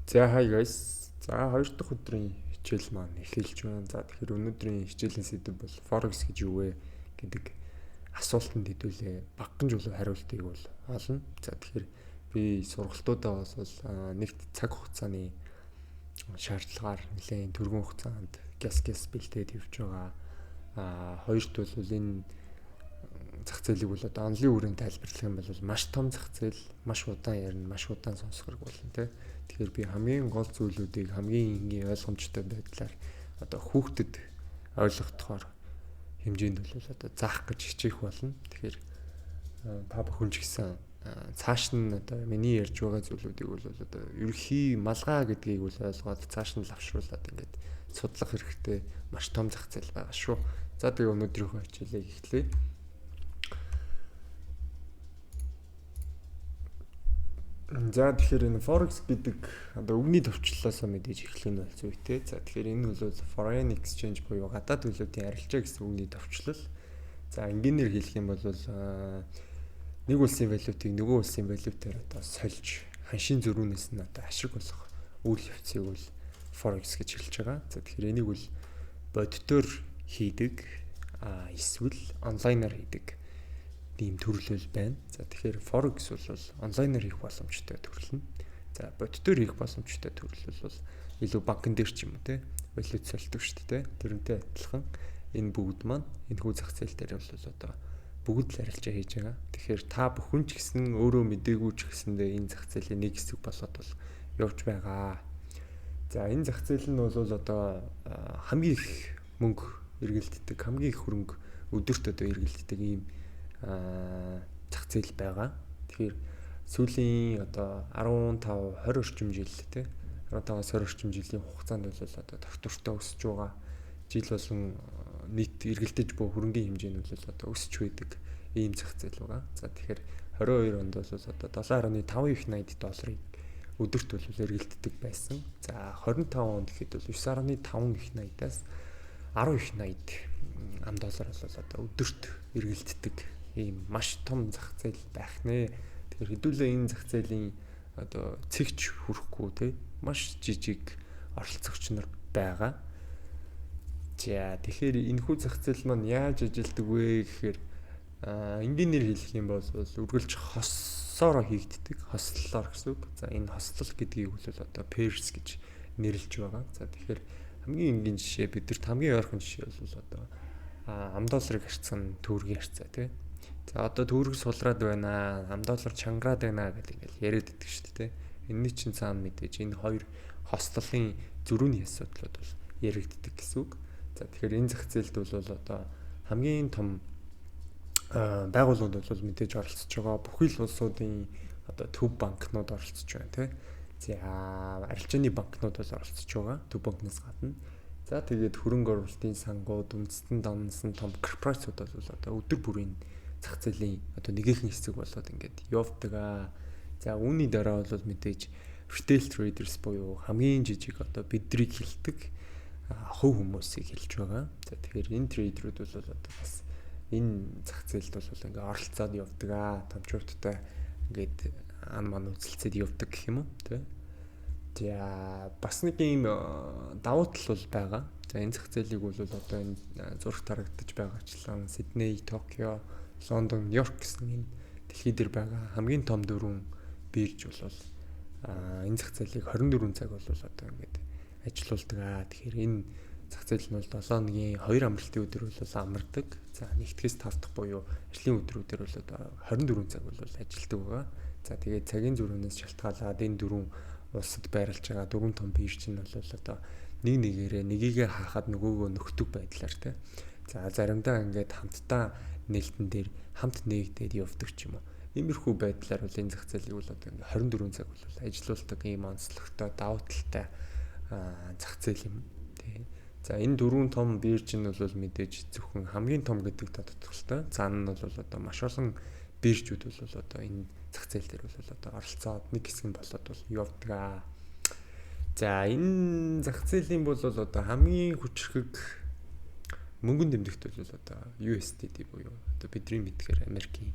За hi guys. За хоёр дахь өдрийн хичээл маань эхэлж байна. За тэгэхээр өнөөдрийн хичээлийн сэдэв бол Forex гэж юу вэ гэдэг асуултанд хэдүүлээ багхан жуулуу хариултыг бол олно. За тэгэхээр би сургалтуудаа бол нэгт цаг хугацааны шаардлагаар нэлээд түргэн хугацаанд гяс бэлдээд явж байгаа. Хоёрт бол энэ зах зээлийг бол одоо онлын үрийн тайлбарлах юм бол маш том зах зээл, маш удаан ярина, маш удаан сонсох хэрэг болно те. Тэгэхээр би хамгийн гол зүйлүүдийг хамгийн энгийн ойлгомжтой байдлаар одоо хүүхдэд ойлгохдохоор хэмжээнд бол одоо заах гэж хичээх болно. Тэгэхээр та бүхэн ч гэсэн цааш нь одоо миний ярьж байгаа зүйлүүдийг бол одоо ерөхий малгай гэдгийг бол ойлгоод цааш нь лавшруулад ингээд судлах хэрэгтэй маш том зах зээл байгаа шүү. За тэгээ өнөөдрийнхөө хичээлийг эхлэе. За тэгэхээр энэ Forex гэдэг одоо үгний төвчлөлөөс мэдээж эхлэх нь бол зүйтэй. За тэгэхээр энэ бол Foreign Exchange буюу гадаад төлөвийн арилжаа гэсэн үгний төвчлөл. За энгийнээр хэлэх юм бол нэг улсын валютыг нөгөө улсын валютаар одоо сольж ханшийн зөрүүнээс нь одоо ашиг болох үйл явцыг бол Forex гэж хэлж байгаа. За тэгэхээр энийг бол бодитоор хийдэг эсвэл онлайнаар хийдэг ийм төрлөл байна. За тэгэхээр Forex бол онлайнаар хийх боломжтой төрлөл нь. За бодитоор хийх боломжтой төрлөл бол илүү банкн дээр ч юм уу те валют солидог шүү дээ. Тэрнтэй адилхан энэ бүгд маань энэ хүү зах зээл дээр бол одоо бүгд л арилжаа хийж байгаа. Тэгэхээр та бүхэн ч гэсэн өөрөө мдээгүй ч гэсэндээ энэ зах зээлийн нэг хэсэг болоод бол явж байгаа. За энэ зах зээл нь бол одоо хамгийн их мөнгө эргэлддэг, хамгийн их хөрөнгө өдөрт одоо эргэлддэг ийм зах зээл байгаа. Тэгэхээр сүүлийн одоо 15 20 орчим жил те 15-аас 20 орчим жилийн хугацаанд бол одоо тогтвортой өсөж байгаа. Жил болгон нийт эргэлдэж буй хөрөнгийн хэмжээ нь бол одоо өсөж байдаг ийм зах зээл байгаа. За тэгэхээр 22 онд бол одоо 7.5 их 80 долларыг өдөрт бол эргэлддэг байсан. За 25 онд гэхэд бол 9.5 их 80-аас 10 их 80 ам доллар бол одоо өдөрт эргэлддэг ийм маш том зах зээл байх нэ. Тэгэхээр хэдүүлээ энэ зах зээлийн одоо цэгч хүрэхгүй те маш жижиг оролцогч нар байгаа. За тэгэхээр энэ хүү зах зээл маань яаж ажилдаг вэ гэхээр энгийнээр хэлэх юм бол үргэлж хоссоороо хийгддэг, хослолоор гэсэн үг. За энэ хослол гэдгийг бол одоо pairs гэж нэрлэж байгаа. За тэгэхээр хамгийн энгийн жишээ бидэрт хамгийн ойрхон жишээ бол одоо ам долларыг харьцсан төгрөгийн харьцаа тий. За одоо төгрөг сулраад байна, ам доллар чангараад байна гэдэг ингээл яриад идэг шүү дээ. Энэний чинь цаана мэдээж энэ хоёр хослолын зөрүүний асуудлууд бол яригддаг гэсэн үг. За тэгэхээр энэ зах зээлд бол одоо хамгийн том байгууллагууд бол мэдээж оролцож байгаа. Бүхий л улсуудын одоо төв банкнууд оролцож байна тий. За арилжааны банкнууд бол оролцож байгаа. Төв банкнаас гадна. За тэгээд хөрөнгө оруулалтын сангууд, үндэстэн донсон том корпорациуд бол одоо өдөр бүрийн зах зээлийн одоо нэгэн хэсэг болоод ингээд явдаг. За үүний дараа бол мэдээж retail traders буюу хамгийн жижиг одоо бидрийг хилдэг хувь хүмүүсийг хэлж байгаа. За тэгэхээр энэ трейдерүүд бол одоо бас энэ зах зээлд бол ингээд оролцоод явдаг. Томчуудтай ингээд ан ман үзэлцээд явдаг гэх юм уу тий. За бас нэг юм давуу тал бол байгаа. За энэ зах зээлийг бол одоо энэ зурагт харагдаж байгаачлан Сидней, Токио, Лондон, Нью-Йорк гэсэн энэ дэлхий дээр байгаа хамгийн том дөрвөн бирж бол энэ зах зээлийг 24 цаг бол одоо ингээд ажилуулдаг. Тэгэхээр энэ зах зээл нь бол 7-ны 2 амралтын өдөр бол амардаг. За нэгтгэс 5 дахь буюу ажлын өдрүүдээр бол одоо 24 цаг бол ажилдаг байгаа. За тэгээд цагийн зөрүүнээс шалтгаалаад энэ дөрвөн улсад байрлаж байгаа дөрвөн том бирж нь бол одоо нэг нэгээрээ нэгийгээ хаахад нөгөөгөө нөхдөг байдлаар тий. За заримдаа ингээд хамтдаа нээлтэн дээр хамт нээгдээд явдаг ч юм уу. Иймэрхүү байдлаар бол энэ зах зээлийг бол одоо 24 цаг бол ажилуулдаг ийм онцлогтой давуу талтай зах зээл юм тий. За энэ дөрвөн том бирж нь бол мэдээж зөвхөн хамгийн том гэдэг тодорхойлолтой. Цаана нь бол одоо маш олон биржүүд бол одоо энэ зах зээл дээр бол одоо оролцоод нэг хэсэг нь болоод бол явдаг. За энэ зах зээлийн бол одоо хамгийн хүчрхэг мөнгөн тэмдэгт бол одоо USDT буюу одоо бидний мэдгээр Америкийн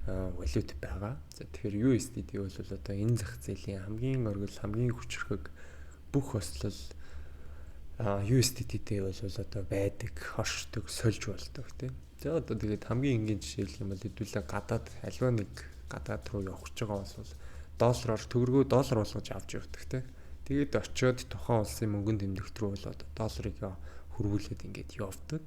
валют байгаа. За тэгэхээр USDT бол одоо энэ зах зээлийн хамгийн оргил, хамгийн хүчрхэг бүх ослол USDT-тэй бол одоо байдаг, хоршдог, сольж болдог тийм. За одоо тэгээд хамгийн энгийн жишээ хэлэх юм бол хэдүүлээ гадаад аливаа нэг гадаад руу явах гэж байгаа бол доллараар төгрөгөө доллар болгож авч явдаг тийм. Тэгээд очиод тухайн улсын мөнгөнд тэмдэгт рүү бол одоо долларыг хөрвүүлээд ингээд явдаг.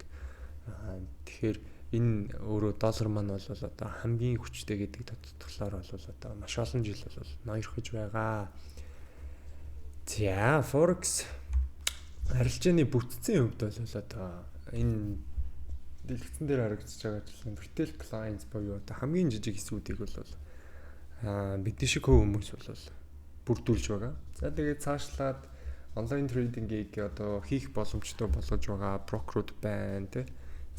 Тэгэхээр энэ өөрөө доллар маань бол одоо хамгийн хүчтэй гэдэг тодтолцоолоор бол одоо маш олон жил бол ноёрхож байгаа. За Forex арилжааны бүтцийн хувьд бол одоо энэ дэлгэцэн дээр харагдаж байгаа жишээ retail clients буюу одоо хамгийн жижиг хэсгүүдийг бол бидний шиг хүмүүс бол бүрдүүлж байгаа. За тэгээд цаашлаад онлайн трейдингийг одоо хийх боломжтой болгож байгаа брокерууд байна тий.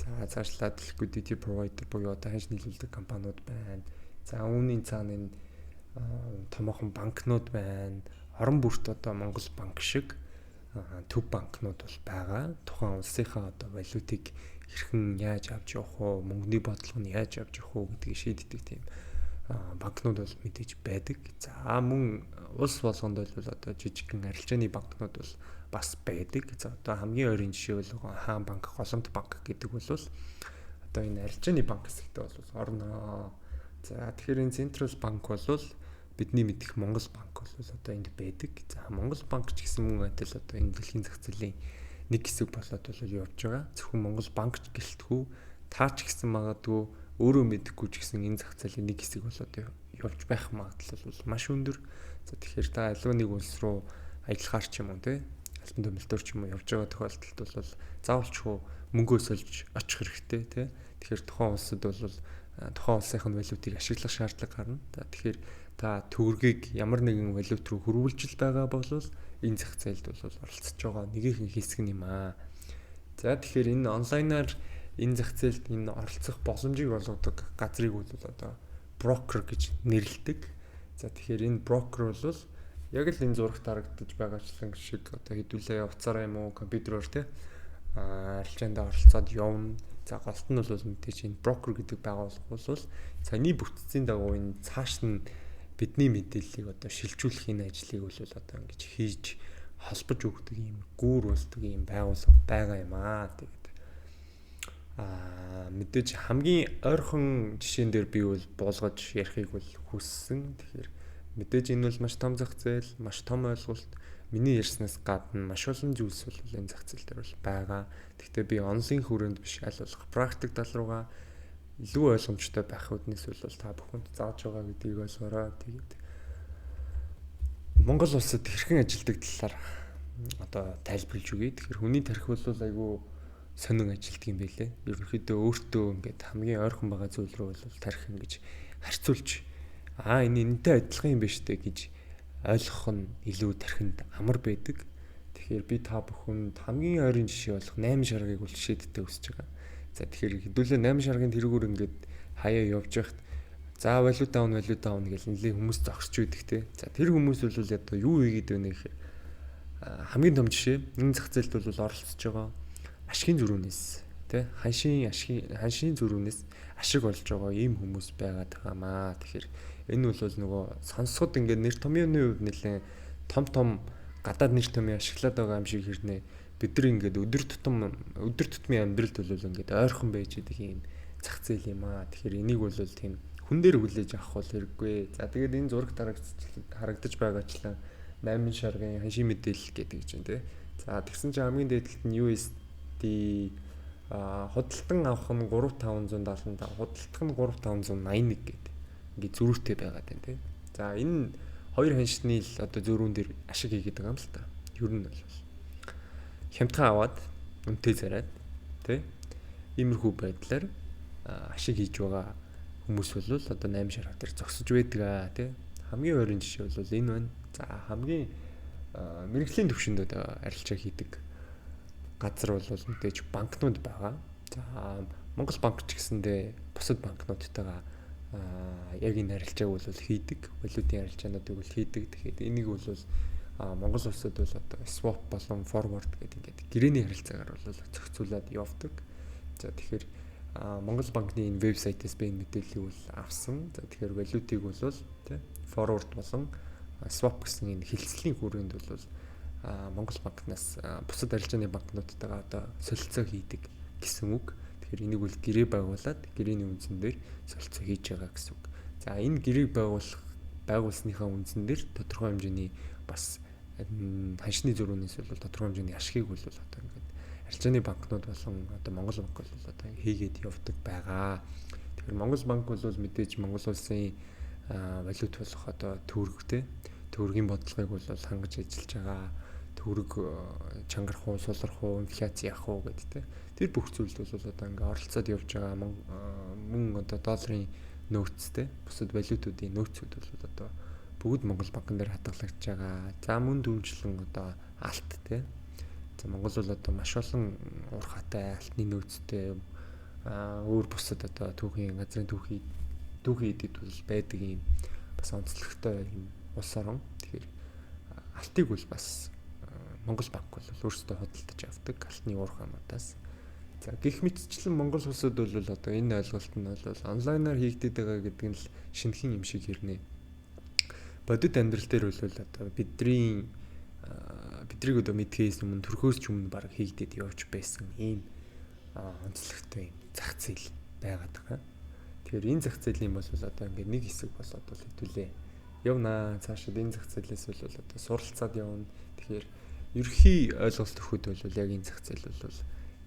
За цаашлаад liquidity provider буюу одоо ханш нийлүүлдэг компаниуд байна. За үүний цаана энэ томоохон банкнууд байна. Орон бүрт одоо Монгол банк шиг төв банкнууд бол байгаа. Тухайн улсынхаа одоо валютыг хэрхэн яаж авч явах вэ? Мөнгөний бодлого нь яаж авч явах вэ гэдгийг шийддэг тийм банкнууд бол мэдээж байдаг. За мөн улс болгонд бол одоо жижигхэн арилжааны банкнууд бол бас байдаг. За одоо хамгийн ойрын жишээ бол Хаан банк, Голомт банк гэдэг бол одоо энэ арилжааны банк хэсэгтээ бол орно. За тэгэхээр энэ Central банк бол бидний мэдих Монгол банк бол одоо энд байдаг. За Монгол банк ч гэсэн мөн адил одоо энэ дэлхийн зах зээлийн нэг хэсэг болоод бол явж байгаа. Зөвхөн Монгол банк ч гэлтгүй таа ч гэсэн магадгүй өөрөө мэдэхгүй ч гэсэн энэ зах зээлийн нэг хэсэг бол одоо явж байх магадлал бол маш өндөр. За тэгэхээр та аливаа нэг улс руу ажиллахаар ч юм уу тий альбан томилтоор ч юм уу явж байгаа тохиолдолд бол заавалчгүй мөнгөө сольж очих хэрэгтэй тий. Тэгэхээр тухайн улсад бол тухайн улсынх нь валютыг ашиглах шаардлага гарна. За тэгэхээр та төгрөгийг ямар нэгэн валют руу хөрвүүлж байгаа бол энэ зах зээлд бол оролцож байгаа нэгэн хэсэг юм аа. За тэгэхээр энэ онлайнаар энэ зах зээлд энэ оролцох боломжийг олгодог газрыг бол одоо брокер гэж нэрлэдэг. За тэгэхээр энэ брокер бол яг л энэ зурагт харагдаж байгаачлан шиг одоо хэдүүлээ утсаараа юм уу компьютероор тий арилжаанд оролцоод явна. За голт нь бол мэдээж энэ брокер гэдэг байгууллага бол цааны бүтцийн дагуу энэ цааш нь бидний мэдээллийг одоо шилжүүлэх энэ ажлыг бол одоо ингэж хийж холбож өгдөг юм гүүр болдог юм байгууллага байгаа юм аа. Тэгээд мэдээж хамгийн ойрхон жишээн дээр би бол буулгаж ярихыг бол хүссэн. Тэгэхээр мэдээж энэ бол маш том зах зээл, маш том ойлголт. Миний ярьснаас гадна маш олон зүйлс бол энэ зах зээл дээр бол байгаа. Гэхдээ би онлын хүрээнд биш аль болох практик тал руугаа илүү ойлгомжтой байх үднэс бол та бүхэнд зааж байгаа гэдгийг ойлгоорой. Тэгээд Монгол улсад хэрхэн ажилдаг талаар одоо тайлбарлаж өгье. Тэгэхээр хүний тархи бол айгүй сонин ажилдаг юм байлээ. Ерөнхийдөө өөртөө ингээд хамгийн ойрхон байгаа зүйл рүү бол тархи ингэж харьцуулж энэ энэтэй адилхан юм биш үү гэж ойлгох нь илүү тархинд амар байдаг. Тэгэхээр би та бүхэнд хамгийн ойрын жишээ болох 8 шаргыг бол шийдтээ өсөж байгаа. За тэгэхээр хэдүүлээ 8 шаргын тэргүүр ингээд хаяа явж байхад за валют даун гэж нэлээд хүмүүс зогсож байдаг те. За тэр хүмүүс бол одоо юу хийгээд байна гэхээр хамгийн том жишээ энэ зах зээлд бол оролцож байгаа ашигын зөрүүнээс те ханшийн зөрүүнээс ашиг олж байгаа ийм хүмүүс байгаад байгаамаа. Тэгэхээр энэ бол нөгөө сонсоход ингээд нэр томьёоны хувьд нэлээд том гадаад нэр томьёо ашиглаад байгаа юм шиг хэрнээ бид нар ингээд өдөр тутмын амьдралд бол ингээд ойрхон байж идэг юм зах зээл юм аа. Тэгэхээр энийг бол тийм хүн дээр хүлээж авах бол хэрэггүй. За тэгээд энэ зурагт харагдаж байгаачлаа 8 шаргын ханшийн мэдээлэл гэдэг чинь тий. За тэгсэн чинь хамгийн дээдлэлт нь USD худалдан авах нь 3575, худалдах нь 3581 гэдэг. Ингээд зөрүүтэй байгаад байна тий. За энэ хоёр ханшны л одоо зөрүүн дээр ашиг хийгээд байгаа юм л та. Ер нь бол хямдхан аваад үнэтэй зараад тий. Иймэрхүү байдлаар ашиг хийж байгаа хүмүүс бол одоо 8 шарга дээр зогсож байдаг тий. Хамгийн ойрын жишээ бол энэ байна. За хамгийн мэрэгжлийн төвшөнд арилжаа хийдэг газар бол мэдээж банкнууд байгаа. За Монгол банк ч гэсэндээ бусад банкнуудтайгаа яг энэ арилжааг бол хийдэг. Валютын арилжаануудыг бол хийдэг. Тэгэхээр энийг бол Монгол улсад бол одоо swap болон forward гэдэг ингээд гэрээний харилцаагаар бол зохицуулаад явдаг. За тэгэхээр Монгол банкны энэ вебсайтаас би энэ мэдээллийг бол авсан. За тэгэхээр валютыг бол тий forward болон swap гэсэн энэ хэлцлийн хүрээнд бол Монгол банкнаас бусад арилжааны банкнуудтайгаа одоо солилцоо хийдэг гэсэн үг. Тэгэхээр энийг бол гэрээ байгуулад гэрээний үндсэн дээр солилцоо хийж байгаа гэсэн үг. За энэ гэрээг байгуулсныхаа үндсэн дээр тодорхой хэмжээний бас ханшны зөрүүнээс бол тодорхой хэмжээний ашгийг бол одоо ингээд арилжааны банкнууд болон одоо Монгол банк бол одоо хийгээд явдаг байгаа. Тэгэхээр Монгол банк бол мэдээж Монгол улсын валют болох одоо төгрөгтэй төгрөгийн бодлогыг бол хангаж ажиллаж байгаа. Төгрөг чангарах уу, сулрах уу, инфляц яах уу гэдэг тэр бүх зүйлд бол одоо ингээд оролцоод явж байгаа мөн одоо долларын нөөцтэй бусад валютуудын нөөцүүд бол одоо бүгд Монгол банкн дээр хадгалагдж байгаа. За мөн дүнжлэн одоо алт тий. За Монгол бол одоо маш олон уурхайтай алтны нөөцтэй өөр бусад одоо түүхийн газрын түүхий эдэд бол байдаг юм бас онцлогтой юм улс орон. Тэгэхээр алтыг бол бас Монгол банк бол өөрсдөө худалдаж авдаг алтны уурхайнуудаас. За гэх мэтчлэн Монгол улсад бол одоо энэ ойлголт нь бол онлайнаар хийгдээд байгаа гэдэг нь л шинэхэн юм шиг хэрнэ. Бодит амьдрал дээр бол одоо бидний одоо мэдхээс өмнө төрхөөс ч өмнө баг хийгдээд явж байсан ийм онцлогтой юм зах зээл байгаад байгаа. Тэгэхээр энэ зах зээлийн бол одоо ингээд нэг хэсэг болоод бол хэдүүлээ явнаа. Цаашид энэ зах зээлээс бол одоо суралцаад явна. Тэгэхээр ерхий ойлголт өгөхөд бол яг энэ зах зээл бол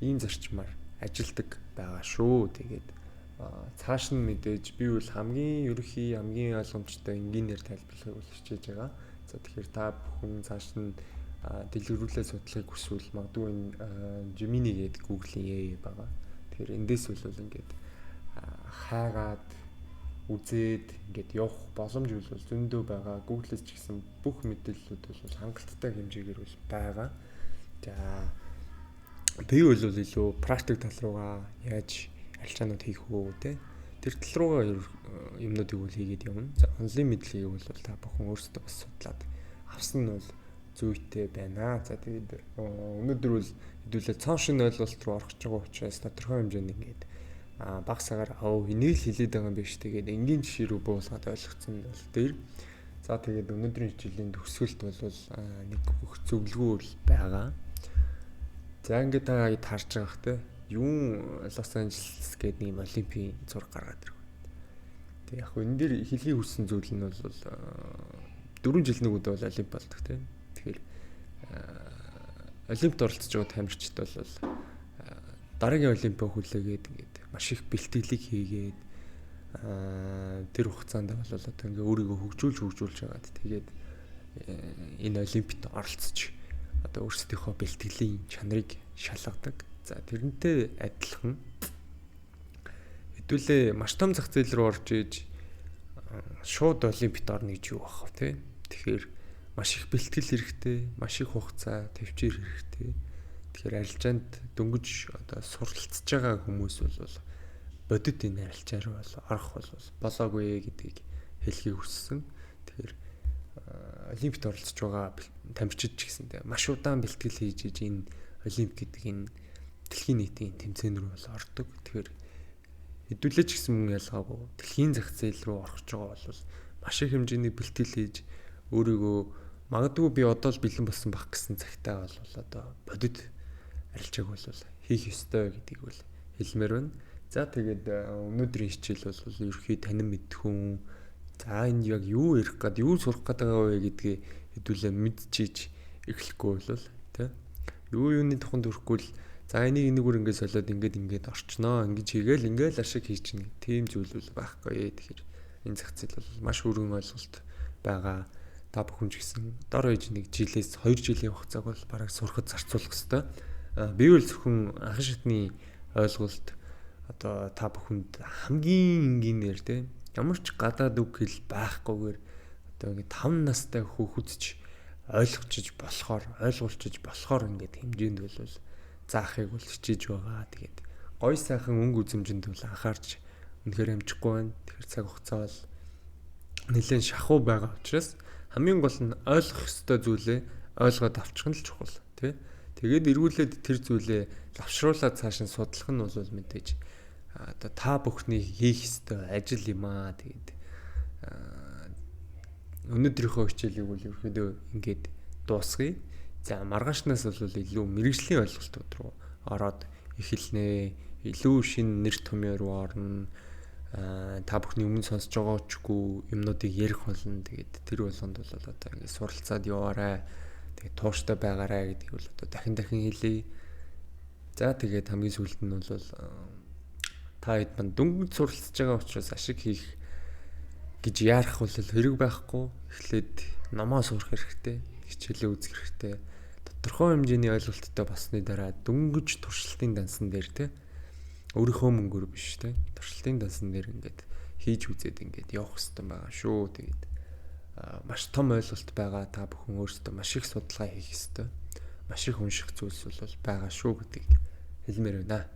ийм зарчмаар ажилдаг байгаа шүү. Тэгээд цааш нь мэдээж би бол хамгийн ерхий хамгийн ойлгомжтой энгийнээр тайлбарлахыг бол хичээж байгаа. За тэгэхээр та бүхэн цааш нь дэлгэрүүлээ судлахыг хүсвэл магадгүй энэ Gemini гэдэг Google-ийн AI байгаа. Тэгэхээр эндээс бол ингээд хаагаад үзээд ингээд явах боломж бол зөндөө байгаа. Google-с ч гэсэн бүх мэдээллүүд бол хангалттай хэмжээгээр бол байгаа. За би бол илүү практик тал руугаа яаж арилжаанууд хийх үү те. Тэр тал руугаа юмнуудыг бол хийгээд явна. За онлайн мэдлэгийг бол та бүхэн өөрсдөө бас судлаад авсан нь бол зүйтэй байна. За тэгээд өнөөдөр бол хэдүүлээ цаон шинэ ойлголт руу орох гэж байгаа учраас тодорхой хэмжээнд ингээд багсаагаар энийг л хэлээд байгаа юм биш. Тэгээд энгийн жишээ рүү буулгаад ойлгоцсон нь бол дээр. За тэгээд өнөөдрийн хичээлийн төгсгөлт бол нэг бүх зөвлөгөө байгаа. За ингээд та харж байгаах те юун Лос Анжелес гэдэг нэг олимпийн зураг гаргаад ирв. Тэг яг энэ дээр хэлхийг хүссэн зүйл нь бол 4 жил нэг удаа бол олимп болдог те. Тэгэхээр олимпиад оролцож байгаа тамирчид бол дараагийн олимпиа хүлээгээд ингээд маш их бэлтгэлийг хийгээд тэр хугацаанд бол одоо ингээ өөрийгөө хөгжүүлж байгаад тэгээд энэ олимпиад оролцож одоо өөрсдийнхөө бэлтгэлийн чанарыг шалгадаг. За тэрнтэй адилхан хэдүүлээ маш том зах зээл рүү орж иж шууд олимпиад орно гэж юу бах вэ? Тэгэхээр маш их бэлтгэл хэрэгтэй, маш их хугацаа төвчээр хэрэгтэй. Тэгэхээр арилжаанд дөнгөж одоо суралцж байгаа хүмүүс бол бодит энэ арилжаа руу орох болоогүй гэдгийг хэлхийг хүссэн. Тэгэхээр олимпиад оролцож байгаа тамирчид ч гэсэндээ маш удаан бэлтгэл хийж энэ олимп гэдэг энэ дэлхийн нийтийн тэмцээн рүү бол ордог. Тэгэхээр хэдүүлээ ч гэсэн мөн ялгаагүй дэлхийн зах зээл рүү орох гэж байгаа бол маш их хэмжээний бэлтгэл хийж өөрийгөө магадгүй би одоо л бэлэн болсон байх гэсэн цагтаа бол одоо бодит арилжааг бол хийх ёстой гэдгийг бол хэлмээр байна. За тэгээд өнөөдрийн хичээл бол ерөөхдөө танин мэдхүн за энд яг юу ярих гээд юу сурах гээд байгаа вэ гэдгийг хэдүүлээ мэдчихэж эхлэхгүй бол тий юуны тухайд өрөхгүй л за энийг энэгээр ингээд солиод ингээд орчноо ингэж хийгээл ингээд ашиг хийж чинь тийм зүйл бол байхгүй. Тэгэхээр энэ зах зээл бол маш өргөн ойлголт байгаа. Та бүхэн ч гэсэн дор хаяж нэг жилээс 2 жилийн хугацааг бол бараг сурахад зарцуулах хэрэгтэй. Би бол зөвхөн анхан шатны ойлголт одоо та бүхэнд хамгийн энгийнээр те ямар ч гадаад үг хэл байхгүйгээр одоо ингэ 5 настай хүүхэдч ойлгуулчих болохоор ингээд хэмжээнд бол заахыг бол хичээж байгаа. Тэгээд гой сайхан өнгө үзэмжинд бол анхаарч үнэхээр амжихгүй байна. Тэгэхээр цаг хугацаа бол нэлээд шахуу байгаа учраас хамгийн гол нь ойлгох ёстой зүйлээ ойлгоод авчих нь л чухал тий. Тэгээд эргүүлээд тэр зүйлээ лавшруулаад цааш нь судлах нь бол мэдээж одоо та бүхний хийх ёстой ажил юм аа. Тэгээд өнөөдрийнхөө хичээлийг бол ерөөдөө ингээд дуусгая. За маргаашнаас бол илүү мэрэгжлийн ойлголтууд руу ороод эхэлнэ. Илүү шинэ нэр томьёо руу орно. Та бүхний өмнө сонсож байгаачгүй юмнуудыг ярих болно. Тэгээд тэр болгонд бол одоо ингээд суралцаад яваарай. Тэгээд тууштай байгаарай гэдгийг бол одоо дахин хэлье. За тэгээд хамгийн сүүлд нь бол та хэд манд дөнгөж суралцж байгаа учраас ашиг хийх гэж яарах бол хэрэг байхгүй. Эхлээд номоо сурах хэрэгтэй. Хичээлээ үзэх хэрэгтэй. Тодорхой хэмжээний ойлголттой болсны дараа дөнгөж туршилтын дансан дээр те өөрийнхөө мөнгөөр биш те туршилтын дансан дээр ингээд хийж үзээд ингээд явах хэрэгтэй байгаа шүү. Тэгээд маш том ойлголт байгаа. Та бүхэн өөрсдөө маш их судалгаа хийх хэрэгтэй. Маш их унших зүйлс бол байгаа шүү гэдгийг хэлмээр байна.